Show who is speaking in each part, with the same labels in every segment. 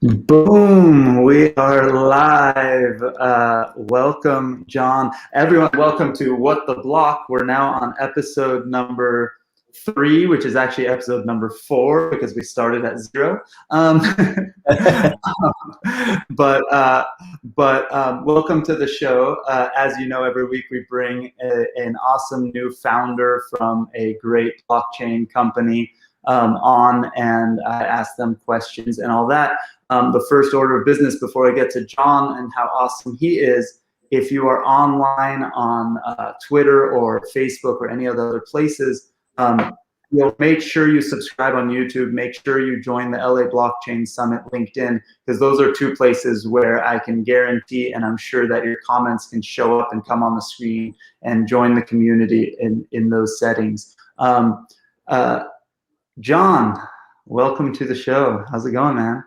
Speaker 1: Boom, we are live. Welcome, John. Everyone, welcome to What the Block. We're now on episode number 3, which is actually episode number 4 because we started at 0. But welcome to the show. As you know, every week we bring an awesome new founder from a great blockchain company on, and I ask them questions and all that. The first order of business before I get to John and how awesome he is, if you are online on Twitter or Facebook or any other places, you'll make sure you subscribe on YouTube, make sure you join the LA Blockchain Summit LinkedIn, because those are 2 places where I can guarantee, and I'm sure that your comments can show up and come on the screen and join the community in those settings. John, welcome to the show. How's it going, man?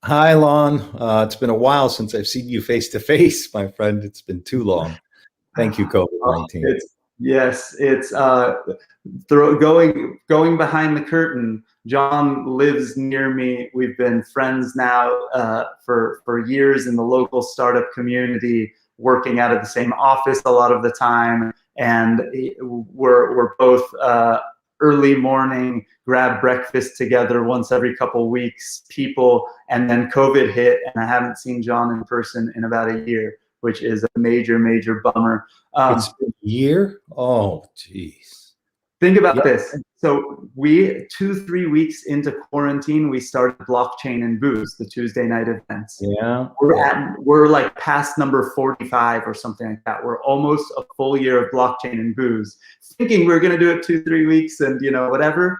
Speaker 2: Hi, Alon. It's been a while since I've seen you face to face, my friend. It's been too long. Thank you, COVID-19.
Speaker 1: Yes, it's going behind the curtain. John lives near me. We've been friends now for years in the local startup community, working out of the same office a lot of the time, and we're both early morning grab breakfast together once every couple weeks people, and then COVID hit and I haven't seen John in person in about a year, which is a major bummer.
Speaker 2: It's been a year? Oh, geez.
Speaker 1: Think about this. So we 2-3 weeks into quarantine, we started Blockchain and Booze, the Tuesday night events.
Speaker 2: Yeah.
Speaker 1: We're like past number 45 or something like that. We're almost a full year of Blockchain and Booze, thinking we're going to do it 2-3 weeks and whatever.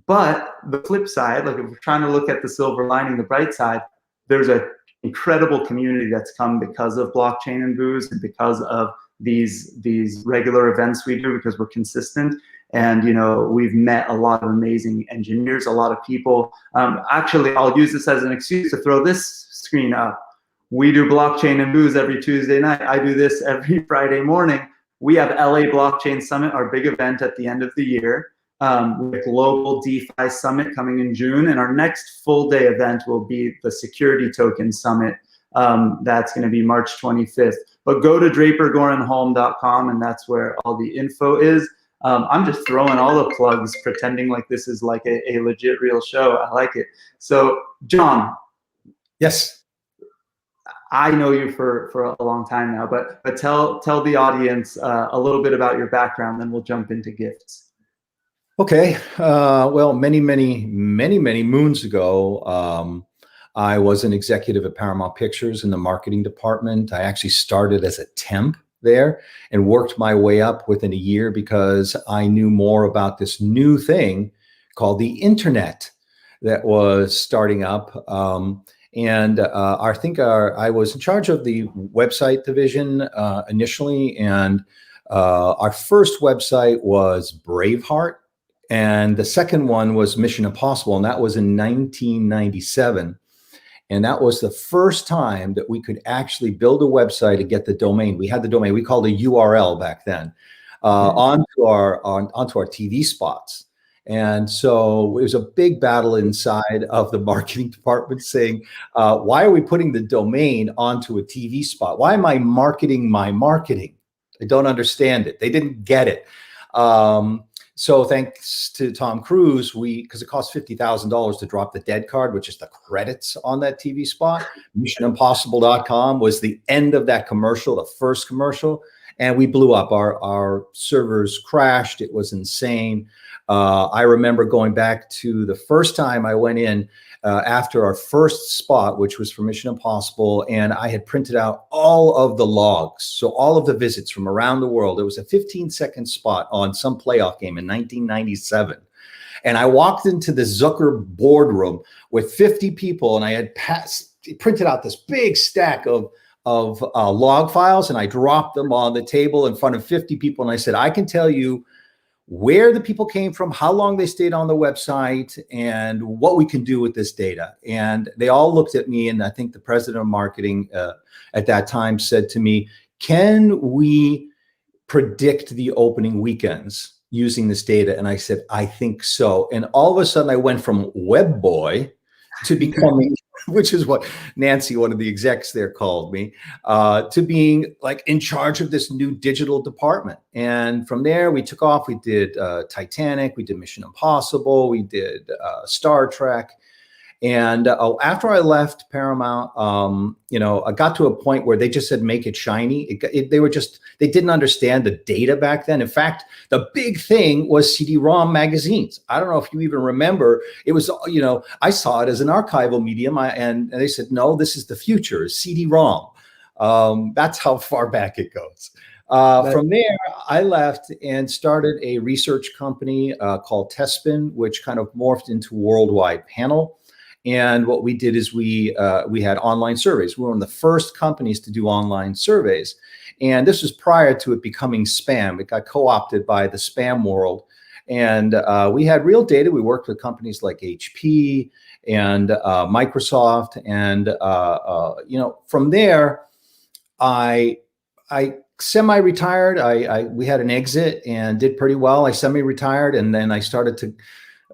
Speaker 1: But the flip side, like if we're trying to look at the silver lining, the bright side, there's an incredible community that's come because of Blockchain and Booze and because of these regular events we do, because we're consistent. And we've met a lot of amazing engineers, a lot of people. Actually, I'll use this as an excuse to throw this screen up. We do Blockchain and Booze every Tuesday night. I do this every Friday morning. We have LA Blockchain Summit, our big event at the end of the year. With Global DeFi Summit coming in June, and our next full day event will be the Security Token Summit. That's going to be March 25th. But go to drapergorenholm.com, and that's where all the info is. I'm just throwing all the plugs, pretending like this is like a legit real show. I like it. So, John.
Speaker 2: Yes.
Speaker 1: I know you for a long time now, but tell the audience a little bit about your background, then we'll jump into Giftz.
Speaker 2: Okay. Well, many moons ago, I was an executive at Paramount Pictures in the marketing department. I actually started as a temp there and worked my way up within a year because I knew more about this new thing called the internet that was starting up. I think I was in charge of the website division initially, and our first website was Braveheart. And the second one was Mission Impossible, and that was in 1997. And that was the first time that we could actually build a website and get the domain. We had the domain, we called it a URL back then, onto our TV spots. And so it was a big battle inside of the marketing department saying, why are we putting the domain onto a TV spot? Why am I marketing my marketing? I don't understand it. They didn't get it. So thanks to Tom Cruise, because it cost $50,000 to drop the dead card, which is the credits on that TV spot. MissionImpossible.com was the end of that commercial, the first commercial, and we blew up. Our servers crashed. It was insane. I remember going back to the first time I went in after our first spot, which was for Mission Impossible, and I had printed out all of the logs. So all of the visits from around the world. It was a 15-second spot on some playoff game in 1997. And I walked into the Zucker boardroom with 50 people, and I had printed out this big stack of log files, and I dropped them on the table in front of 50 people. And I said, I can tell you where the people came from, how long they stayed on the website, and what we can do with this data. And they all looked at me, and I think the president of marketing at that time said to me, can we predict the opening weekends using this data? And I said, I think so. And all of a sudden I went from web boy to becoming which is what Nancy, one of the execs there, called me, to being like in charge of this new digital department. And from there, we took off. We did Titanic, we did Mission Impossible, we did Star Trek. And after I left Paramount, I got to a point where they just said, make it shiny. They didn't understand the data back then. In fact, the big thing was CD-ROM magazines. I don't know if you even remember. It was, I saw it as an archival medium. And they said, no, this is the future, CD-ROM. That's how far back it goes. From there, I left and started a research company called Testspin, which kind of morphed into Worldwide Panel. And what we did is we had online surveys. We were one of the first companies to do online surveys. And this was prior to it becoming spam. It got co-opted by the spam world. And we had real data. We worked with companies like HP and Microsoft. And, from there, I semi-retired. We had an exit and did pretty well. I semi-retired, and then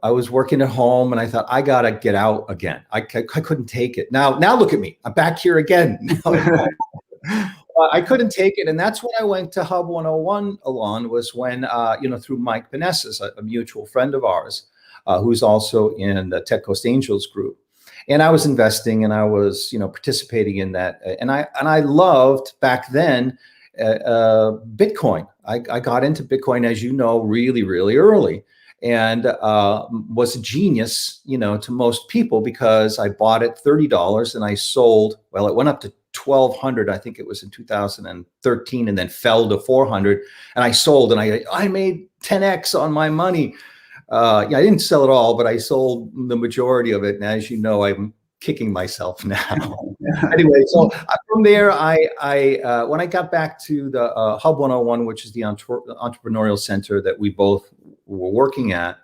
Speaker 2: I was working at home, and I thought, I gotta get out again. I couldn't take it. Now look at me. I'm back here again. I couldn't take it, and that's when I went to Hub 101. Alon, was when through Mike Panessis, a mutual friend of ours, who's also in the Tech Coast Angels group. And I was investing, and I was participating in that, and I loved back then Bitcoin. I got into Bitcoin, as you know, really, really early. And was a genius, to most people, because I bought it $30 and I sold. Well, it went up to 1,200. I think it was in 2013, and then fell to 400. And I sold, and I made 10x on my money. I didn't sell it all, but I sold the majority of it. And as you know, I'm kicking myself now. Anyway, so from there, I when I got back to the Hub 101, which is the entrepreneurial center that we both were working at,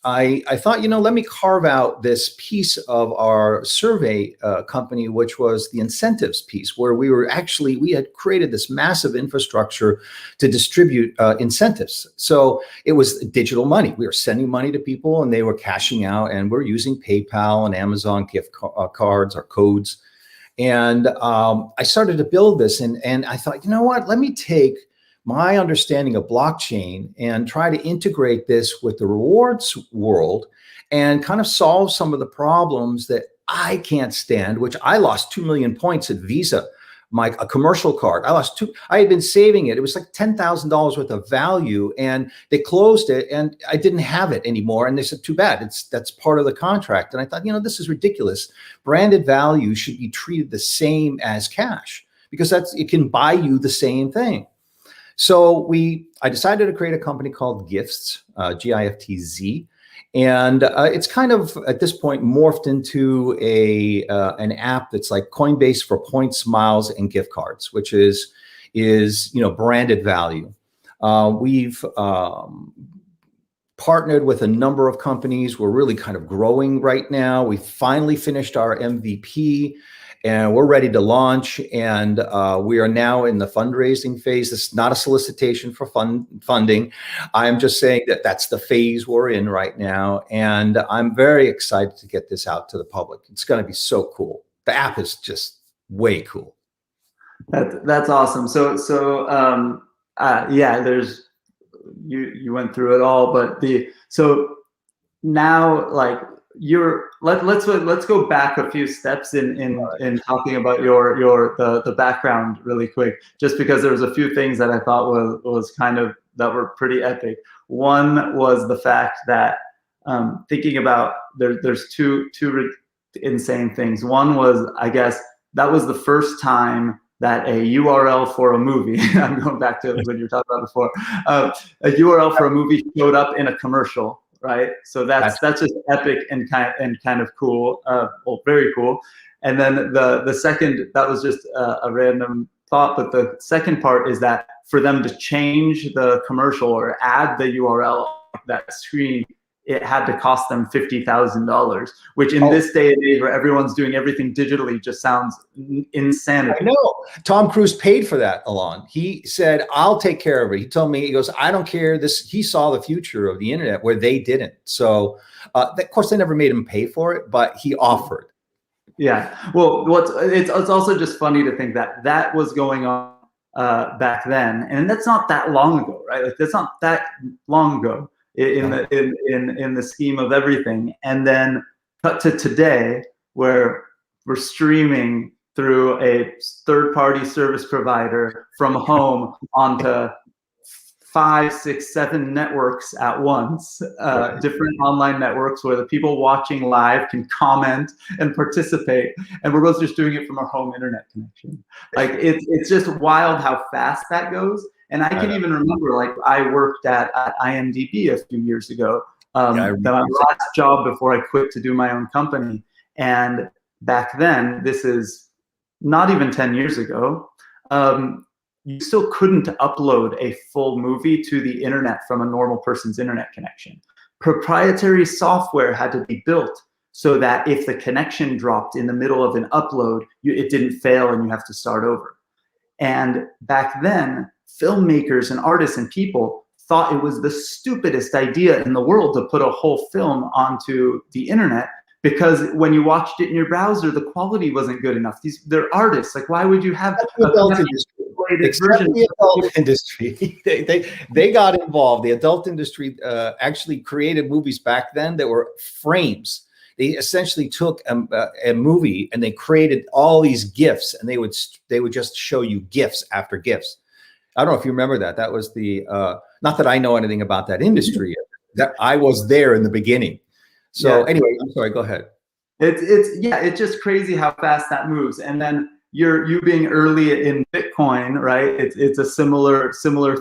Speaker 2: I thought, let me carve out this piece of our survey company, which was the incentives piece, where we had created this massive infrastructure to distribute incentives. So it was digital money. We were sending money to people, and they were cashing out, and we're using PayPal and Amazon gift cards or codes. And I started to build this, and I thought, let me take my understanding of blockchain and try to integrate this with the rewards world and kind of solve some of the problems that I can't stand, which I lost 2 million points at Visa, a commercial card. I had been saving it. It was like $10,000 worth of value, and they closed it, and I didn't have it anymore. And they said, too bad, that's part of the contract. And I thought, this is ridiculous. Branded value should be treated the same as cash, because it can buy you the same thing. So I decided to create a company called Giftz, Giftz, and it's kind of at this point morphed into an app that's like Coinbase for points, miles, and gift cards, which is branded value. We've partnered with a number of companies. We're really kind of growing right now. We finally finished our MVP. And we're ready to launch, and we are now in the fundraising phase. This is not a solicitation for funding. I'm just saying that that's the phase we're in right now, and I'm very excited to get this out to the public. It's going to be so cool. The app is just way cool.
Speaker 1: That's awesome. So there's you went through it all, but so now, like, let's go back a few steps in talking about the background really quick, just because there was a few things that I thought was kind of that were pretty epic. One was the fact that thinking about there's two insane things. One was, I guess, that was the first time that a URL for a movie, I'm going back to when you were talking about before, a URL for a movie showed up in a commercial. Right, so that's just epic and kind of cool, very cool. And then the second, that was just a random thought, but the second part is that for them to change the commercial or add the URL, that screen it had to cost them $50,000, which in this day and age where everyone's doing everything digitally just sounds insanity.
Speaker 2: I know. Tom Cruise paid for that, Alon. He said, I'll take care of it. He told me, he goes, I don't care. He saw the future of the internet where they didn't. So, of course, they never made him pay for it, but he offered.
Speaker 1: Yeah. Well, it's also just funny to think that that was going on back then, and that's not that long ago, right? Like that's not that long ago in the scheme of everything. And then cut to today, where we're streaming through a third-party service provider from home onto 5, 6, 7 networks at once, different online networks where the people watching live can comment and participate, and we're both just doing it from our home internet connection. Like it's just wild how fast that goes. And I can even remember, like, I worked at IMDb a few years ago, my last job before I quit to do my own company. And back then, this is not even 10 years ago, you still couldn't upload a full movie to the internet from a normal person's internet connection. Proprietary software had to be built so that if the connection dropped in the middle of an upload, it didn't fail and you have to start over. And back then, filmmakers and artists and people thought it was the stupidest idea in the world to put a whole film onto the internet, because when you watched it in your browser, the quality wasn't good enough. They're artists. Like, why would you have
Speaker 2: the adult industry? They got involved. The adult industry actually created movies back then that were frames. They essentially took a movie and they created all these GIFs, and they would just show you GIFs after GIFs. I don't know if you remember that. That was the not that I know anything about that industry. That I was there in the beginning. So anyway, I'm sorry. Go ahead.
Speaker 1: It's just crazy how fast that moves. And then you being early in Bitcoin, right? It's a similar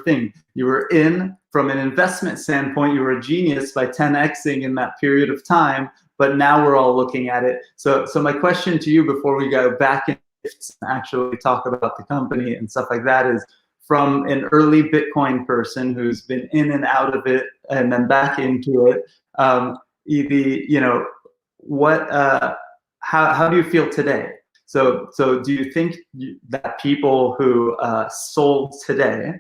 Speaker 1: thing. You were in from an investment standpoint. You were a genius by 10xing in that period of time. But now we're all looking at it. So my question to you before we go back in and actually talk about the company and stuff like that is, from an early Bitcoin person who's been in and out of it and then back into it, how do you feel today? So do you think that people who sold today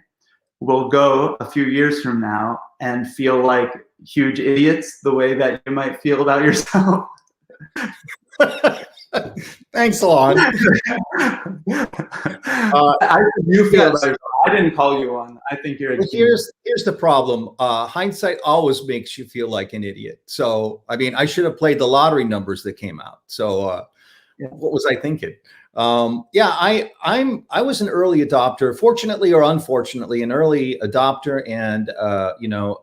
Speaker 1: will go a few years from now and feel like huge idiots the way that you might feel about yourself?
Speaker 2: Thanks, Alon.
Speaker 1: I didn't call you one. I think you're a
Speaker 2: here's the problem. Hindsight always makes you feel like an idiot. So, I mean, I should have played the lottery numbers that came out. So what was I thinking? I was an early adopter, fortunately or unfortunately, an early adopter. And,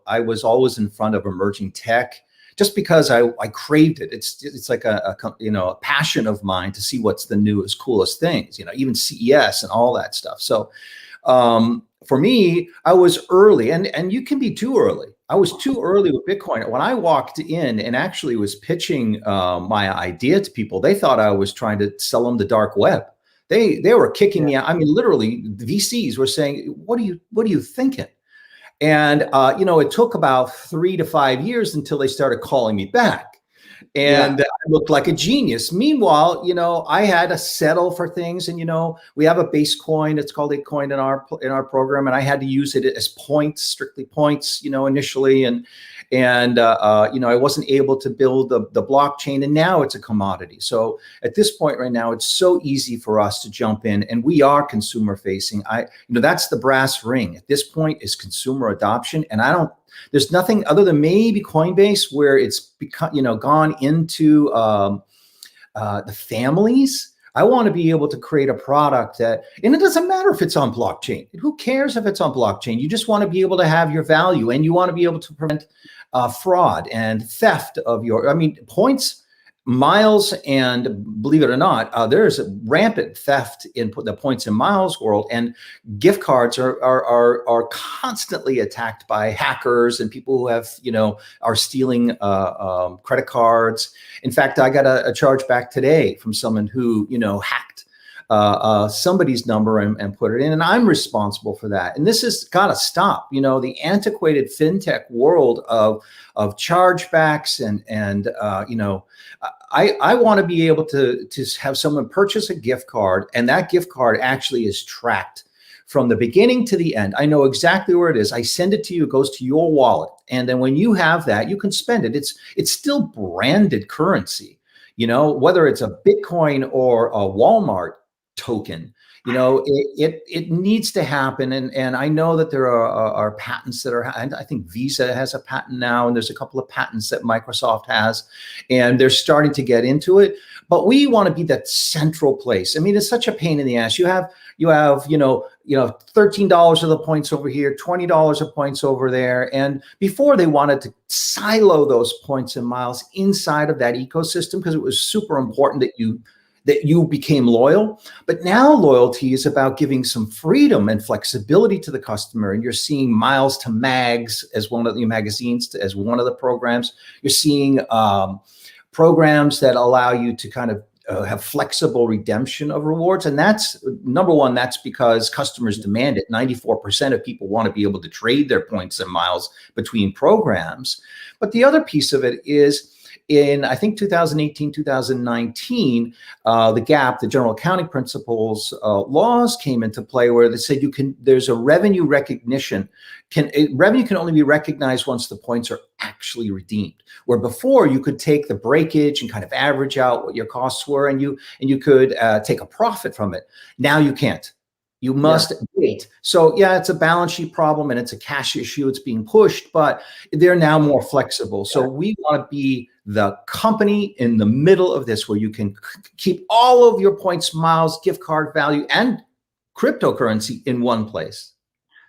Speaker 2: I was always in front of emerging tech, just because I craved it. It's like a passion of mine to see what's the newest, coolest things, even CES and all that stuff. So for me, I was early, and you can be too early. I was too early with Bitcoin. When I walked in and actually was pitching my idea to people, they thought I was trying to sell them the dark web. They were kicking me out. I mean, literally, the VCs were saying, "What are you thinking?" And, it took about 3 to 5 years until they started calling me back. And I looked like a genius. Meanwhile, I had to settle for things. And, we have a base coin. It's called a coin in our program. And I had to use it as points, strictly points, initially. And I wasn't able to build the blockchain. And now it's a commodity. So at this point right now, it's so easy for us to jump in, and we are consumer facing. That's the brass ring at this point, is consumer adoption. And there's nothing other than maybe Coinbase where it's become, gone into the families. I want to be able to create a product and it doesn't matter if it's on blockchain. Who cares if it's on blockchain? You just want to be able to have your value, and you want to be able to prevent fraud and theft of points, miles, and believe it or not, there's rampant theft in the points and miles world, and gift cards are constantly attacked by hackers and people who are stealing credit cards. In fact, I got a charge back today from someone who hacked somebody's number and put it in, and I'm responsible for that. And this has got to stop. You know, the antiquated fintech world of chargebacks and you know, I want to be able to have someone purchase a gift card, and that gift card actually is tracked from the beginning to the end. I know exactly where it is. I send it to you, it goes to your wallet. And then when you have that, you can spend it. It's still branded currency, you know, whether it's a Bitcoin or a Walmart token, you know, it needs to happen. And I know that there are patents that are, I think Visa has a patent now, and there's a couple of patents that Microsoft has, and they're starting to get into it. But we want to be that central place. I mean, it's such a pain in the ass. You have, you know, $13 of the points over here, $20 of points over there. And before, they wanted to silo those points and miles inside of that ecosystem because it was super important that you became loyal. But now loyalty is about giving some freedom and flexibility to the customer. And you're seeing miles to mags as one of the magazines, as one of the programs. You're seeing programs that allow you to kind of have flexible redemption of rewards. And that's number one, that's because customers demand it. 94% of people want to be able to trade their points and miles between programs. But the other piece of it is, in, I think, 2018, 2019, the GAP, the General Accounting Principles laws came into play, where they said there's a revenue recognition. Revenue can only be recognized once the points are actually redeemed. Where before, you could take the breakage and kind of average out what your costs were, and you could take a profit from it. Now you can't. You must wait. So yeah, it's a balance sheet problem and it's a cash issue. It's being pushed, but they're now more flexible. So we want to be the company in the middle of this, where you can keep all of your points, miles, gift card value, and cryptocurrency in one place.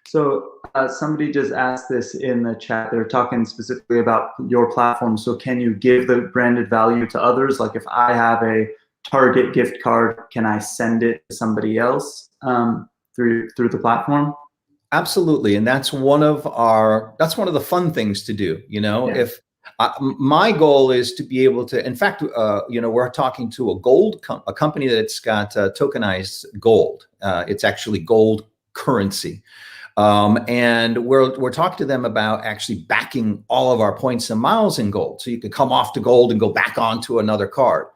Speaker 1: So somebody just asked this in the chat. They're talking specifically about your platform. So can you give the branded value to others? Like if I have a Target gift card, can I send it to somebody else through the platform?
Speaker 2: Absolutely, and that's one of the fun things to do. You know, if my goal is to be able to, in fact, you know, we're talking to a company that's got tokenized gold. It's actually gold currency. And we're talking to them about actually backing all of our points and miles in gold. So you could come off to gold and go back onto another card.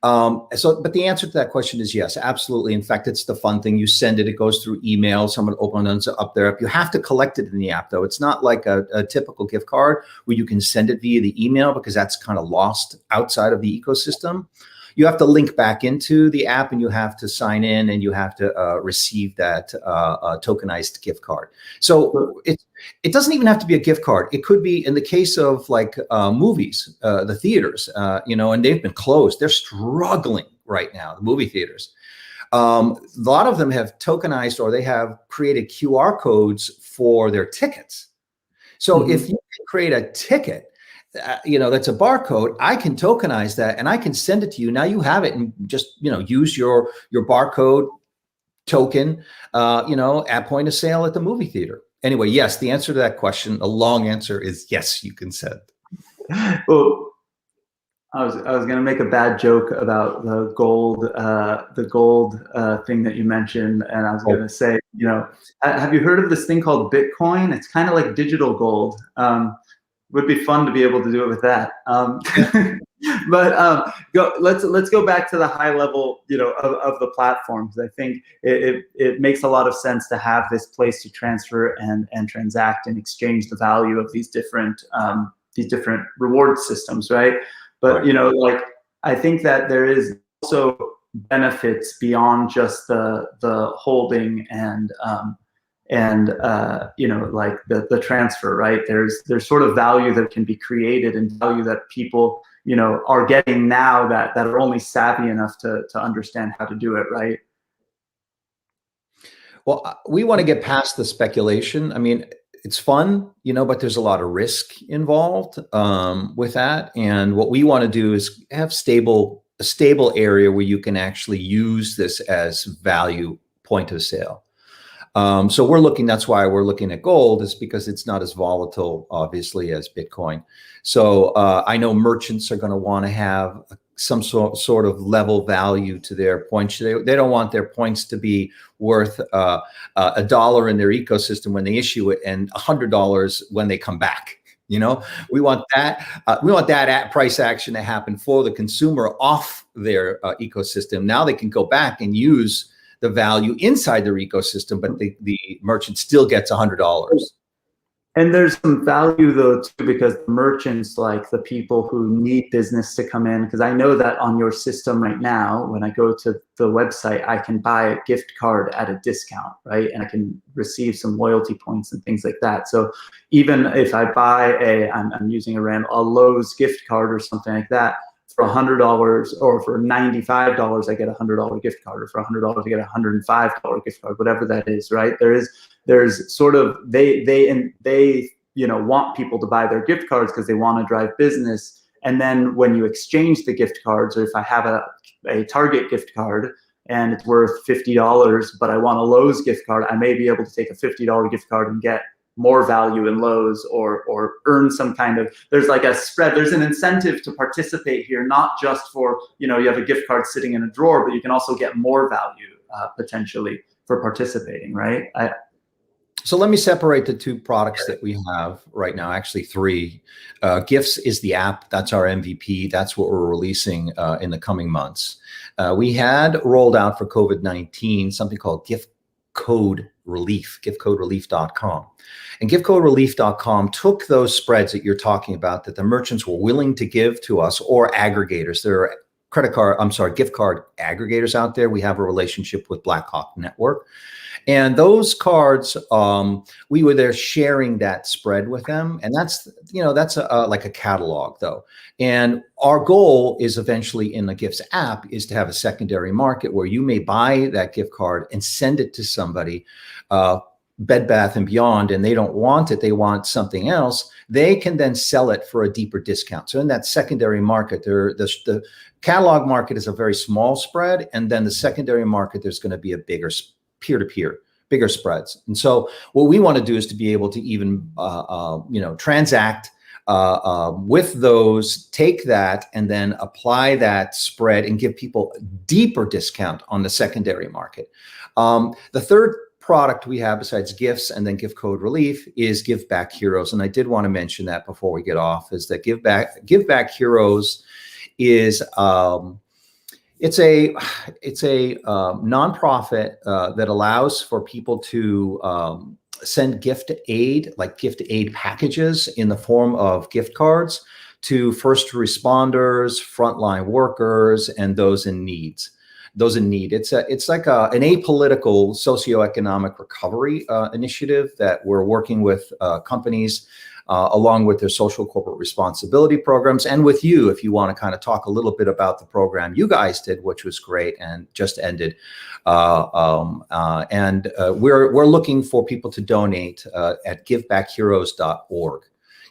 Speaker 2: But the answer to that question is yes, absolutely. In fact, it's the fun thing. You send it, it goes through email. Someone opens up their app. You have to collect it in the app, though. It's not like a typical gift card where you can send it via the email, because that's kind of lost outside of the ecosystem. You have to link back into the app, and you have to sign in, and you have to receive that tokenized gift card. So it doesn't even have to be a gift card. It could be, in the case of like movies, the theaters, you know, and they've been closed. They're struggling right now, the movie theaters. A lot of them have tokenized, or they have created QR codes for their tickets. So if you can create a ticket, you know, that's a barcode, I can tokenize that and I can send it to you. Now you have it, and just, you know, use your barcode token, you know, at point of sale at the movie theater. Anyway, yes, the answer to that question, a long answer, is yes, you can send.
Speaker 1: Well, I was going to make a bad joke about the gold thing that you mentioned, and I was going to say, you know, have you heard of this thing called Bitcoin? It's kind of like digital gold. Would be fun to be able to do it with that. But let's go back to the high level, you know, of the platforms. I think it makes a lot of sense to have this place to transfer and transact and exchange the value of these different reward systems, right? But you know, like, I think that there is also benefits beyond just the holding and you know, like the transfer, right? There's sort of value that can be created, and value that people, you know, are getting now that are only savvy enough to understand how to do it, right?
Speaker 2: Well, we want to get past the speculation. I mean, it's fun, you know, but there's a lot of risk involved with that. And what we want to do is have a stable area where you can actually use this as value point of sale. So that's why we're looking at gold, is because it's not as volatile, obviously, as Bitcoin. So I know merchants are going to want to have some sort of level value to their points. They don't want their points to be worth $1 in their ecosystem when they issue it and $100 when they come back. You know, we want that price action to happen for the consumer off their ecosystem. Now they can go back and use the value inside their ecosystem, but the merchant still gets $100.
Speaker 1: And there's some value though too, because the merchants, like the people who need business to come in, because I know that on your system right now, when I go to the website, I can buy a gift card at a discount, right? And I can receive some loyalty points and things like that. So even if I buy I'm using a Lowe's gift card or something like that, for $100 or for $95, I get a $100 gift card, or for $100, I get a $105 gift card, whatever that is, right? There's sort of, they want people to buy their gift cards because they want to drive business. And then when you exchange the gift cards, or if I have a Target gift card and it's worth $50, but I want a Lowe's gift card, I may be able to take a $50 gift card and get more value in Lowe's, or earn some kind of, there's like a spread, there's an incentive to participate here, not just for, you have a gift card sitting in a drawer, but you can also get more value potentially for participating, right?
Speaker 2: So let me separate the two products that we have right now, actually three. Giftz is the app. That's our MVP. That's what we're releasing in the coming months. We had rolled out for COVID-19 something called Gift Code Relief, giftcoderelief.com. And giftcoderelief.com took those spreads that you're talking about that the merchants were willing to give to us, or aggregators. There are gift card aggregators out there. We have a relationship with Blackhawk Network. And those cards, we were there sharing that spread with them. And that's like a catalog though. And our goal is eventually in the Giftz app is to have a secondary market where you may buy that gift card and send it to somebody, Bed Bath & Beyond, and they don't want it, they want something else. They can then sell it for a deeper discount. So in that secondary market, the catalog market is a very small spread. And then the secondary market, there's going to be a bigger peer-to-peer, bigger spreads. And so what we want to do is to be able to even, transact with those, take that, and then apply that spread and give people deeper discount on the secondary market. The third product we have besides Giftz and then Gift Code Relief is Giveback Heroes. And I did want to mention that before we get off, is that Giveback Heroes is, it's a nonprofit that allows for people to send gift aid, like gift aid packages in the form of gift cards to first responders, frontline workers, and those in need. It's like an apolitical socioeconomic recovery initiative that we're working with companies along with their social corporate responsibility programs, and with you, if you want to kind of talk a little bit about the program you guys did, which was great and just ended. We're looking for people to donate at givebackheroes.org.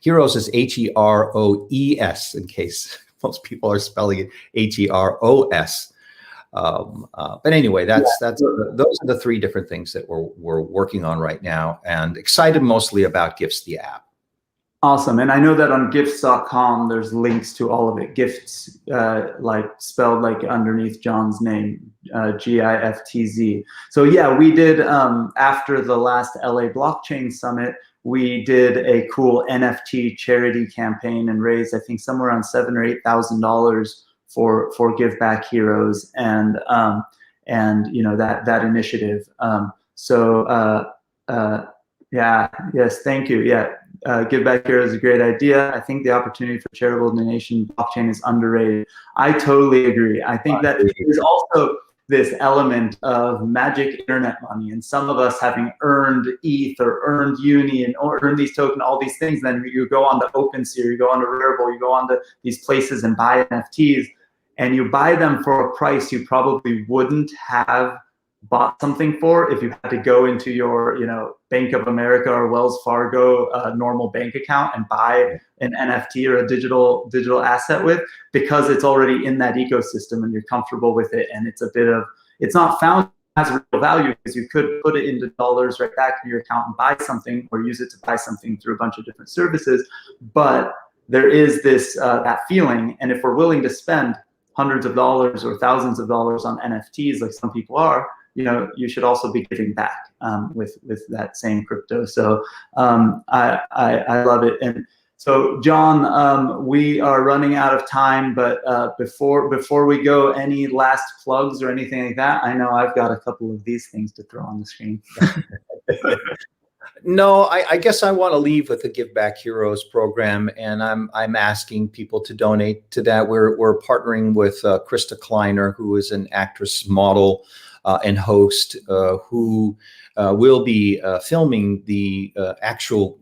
Speaker 2: Heroes is Heroes, in case most people are spelling it Heros. But anyway, those are the three different things that we're working on right now, and excited mostly about Giftz, the app.
Speaker 1: Awesome. And I know that on Giftz.com, there's links to all of it. Giftz, like spelled like underneath John's name, Giftz. So yeah, we did, after the last LA Blockchain Summit, we did a cool NFT charity campaign and raised, I think, somewhere around $7,000 or $8,000 for Giveback Heroes and that initiative. Yes, thank you. Yeah. Giveback Heroes is a great idea. I think the opportunity for charitable donation blockchain is underrated. I totally agree. I think that there's also this element of magic internet money, and some of us having earned ETH or earned Uni or earned these tokens, all these things, then you go on to OpenSea, you go on to Rarible, you go on to these places and buy NFTs, and you buy them for a price you probably wouldn't have bought something for if you had to go into your, Bank of America or Wells Fargo normal bank account and buy an NFT or a digital asset with, because it's already in that ecosystem and you're comfortable with it, and it's not found as real value because you could put it into dollars right back in your account and buy something, or use it to buy something through a bunch of different services. But there is this that feeling, and if we're willing to spend hundreds of dollars or thousands of dollars on NFTs, like some people are, you know, you should also be giving back with that same crypto. So I love it. And so, John, we are running out of time, but before we go, any last plugs or anything like that? I know I've got a couple of these things to throw on the screen.
Speaker 2: No, I guess I want to leave with the Giveback Heroes program, and I'm asking people to donate to that. We're partnering with Krista Kleiner, who is an actress, model, and host, who will be filming the actual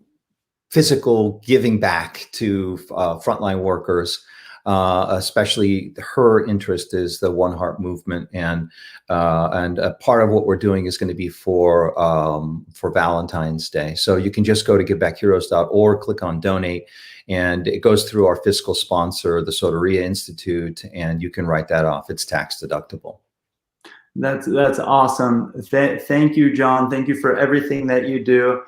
Speaker 2: physical giving back to frontline workers. Especially her interest is the One Heart movement, and a part of what we're doing is going to be for Valentine's Day. So you can just go to givebackheroes.org, click on donate, and it goes through our fiscal sponsor, the Soteria Institute, and you can write that off. It's tax deductible.
Speaker 1: That's awesome. Thank you, John. Thank you for everything that you do.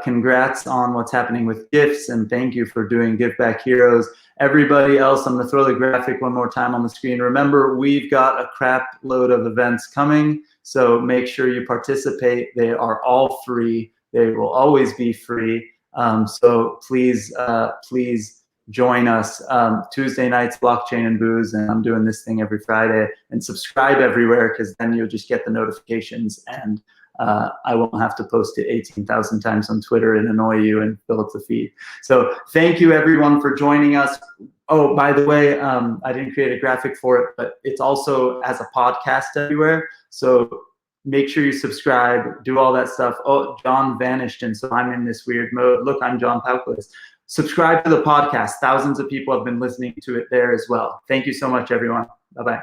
Speaker 1: Congrats on what's happening with Giftz, and thank you for doing Giveback Heroes. Everybody else, I'm going to throw the graphic one more time on the screen. Remember, we've got a crap load of events coming, so make sure you participate. They are all free. They will always be free. So please join us. Tuesday nights, Blockchain and Booze, and I'm doing this thing every Friday. And subscribe everywhere, because then you'll just get the notifications, and I won't have to post it 18,000 times on Twitter and annoy you and fill up the feed. So thank you, everyone, for joining us. Oh, by the way, I didn't create a graphic for it, but it's also as a podcast everywhere. So make sure you subscribe, do all that stuff. Oh, John vanished, and so I'm in this weird mode. Look, I'm John Paukulis. Subscribe to the podcast. Thousands of people have been listening to it there as well. Thank you so much, everyone. Bye-bye.